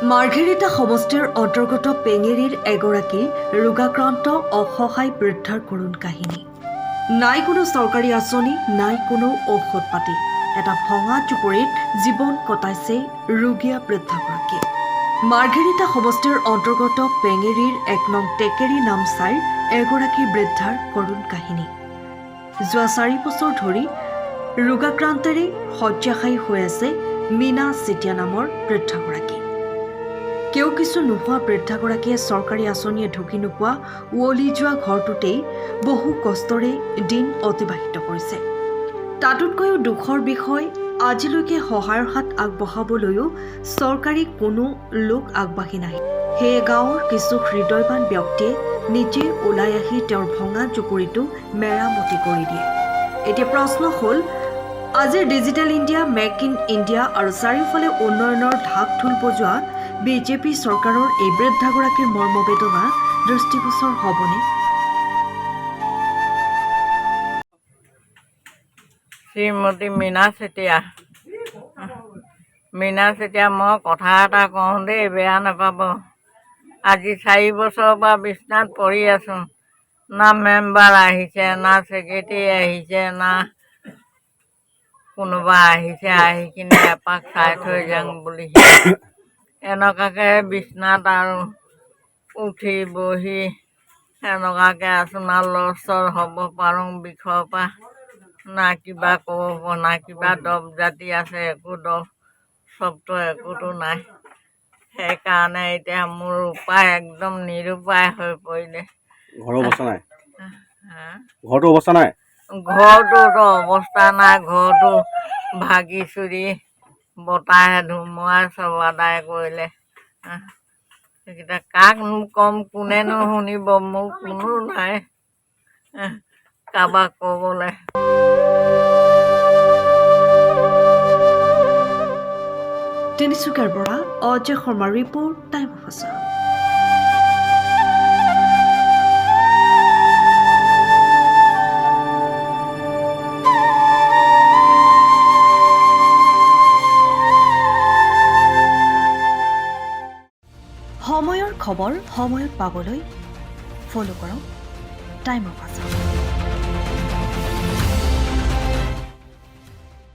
মাৰ্ঘেৰিটা সমষ্টিৰ অন্তৰ্গত পেঙেৰীৰ এগৰাকী ৰোগাক্ৰান্ত অসহায় বৃদ্ধাৰ কৰুণ কাহিনী। নাই কোনো চৰকাৰী আঁচনি, নাই কোনো ঔষধ পাতি। এটা ভঙা জুপুৰিত জীৱন কটাইছে ৰোগীয়া বৃদ্ধাগৰাকীয়ে। মাৰ্ঘেৰিটা সমষ্টিৰ অন্তৰ্গত পেঙেৰীৰ ১ নং টেকেৰী নামচাইৰ এগৰাকী বৃদ্ধাৰ কৰুণ কাহিনী। যোৱা ৪ বছৰ ধৰি ৰোগাক্ৰান্তেৰে শয্যাশায়ী হৈ আছে মীনা চেতিয়া নামৰ বৃদ্ধাগৰাকী। কেউ কিছু নোহোৱা বৃদ্ধাগৰাকীয়ে চৰকাৰী আঁচনিয়ে ঢুকি নোপোৱা উৱলি যোৱা ঘৰটোতেই বহু কষ্টৰে দিন অতিবাহিত কৰিছে। তাতোতকৈও দুখৰ বিষয়, আজিলৈকে সহায়ৰ হাত আগবঢ়াবলৈও চৰকাৰী কোনো লোক আগবাঢ়ি নাহে। সেয়ে গাঁৱৰ কিছু হৃদয়ৱান ব্যক্তিয়ে নিজে ওলাই আহি তেওঁৰ ভঙা জুপুৰিটো মেৰামতি কৰি দিয়ে। এতিয়া প্ৰশ্ন হ'ল, আজিৰ digital India, make in India আৰু চাৰিওফালে উন্নয়নৰ ঢাক ঢোল বজোৱা বিজেপি চৰকাৰৰ এই বৃদ্ধাগৰাকীৰ মৰ্মবেদনা দৃষ্টিগোচৰ হ'বনে? শ্ৰীমতী মীনা চেতিয়া। মই কথা এটা কওঁ দেই, বেয়া নাপাব। আজি ৪ বছৰৰ পৰা বিছনাত পৰি আছোঁ। না মেম্বাৰ আহিছে, না ছেক্ৰেটেৰী আহিছে, না কোনোবা আহিছে, আহি কিনে এপাক চাই থৈ যাওঁ বুলি। এনেকুৱাকৈ বিছনাত আৰু উঠি বহি এনেকুৱাকৈ আছোঁ। না লৰচৰ হ'ব পাৰোঁ বিষৰ পৰা, না কিবা ক'ব, না কিবা দৰৱ জাতি আছে, একো দৰৱ চবটো একোতো নাই। সেইকাৰণে এতিয়া মোৰ উপায় একদম নিৰুপায় হৈ পৰিলে। ঘৰৰ অৱস্থা নাই? হা? ঘৰটো অৱস্থা নাই? ঘৰটোতো অৱস্থা নাই। ঘৰটো ভাগি চুৰি বতাহে ধুমুহাই চব আদায় কৰিলে। সেইকেইটা কাকনো ক'ম, কোনেনো শুনিব? মোৰ কোনো নাই কাৰোবাক ক'বলৈ। তিনিচুকীয়াৰ পৰা অজয় শৰ্মাৰ ৰিপৰ্ট, টাইম অফ আছাম। সময়ৰ খবৰ সময়ত পাবলৈ ফ'ল' কৰক টাইম অফ আছাম।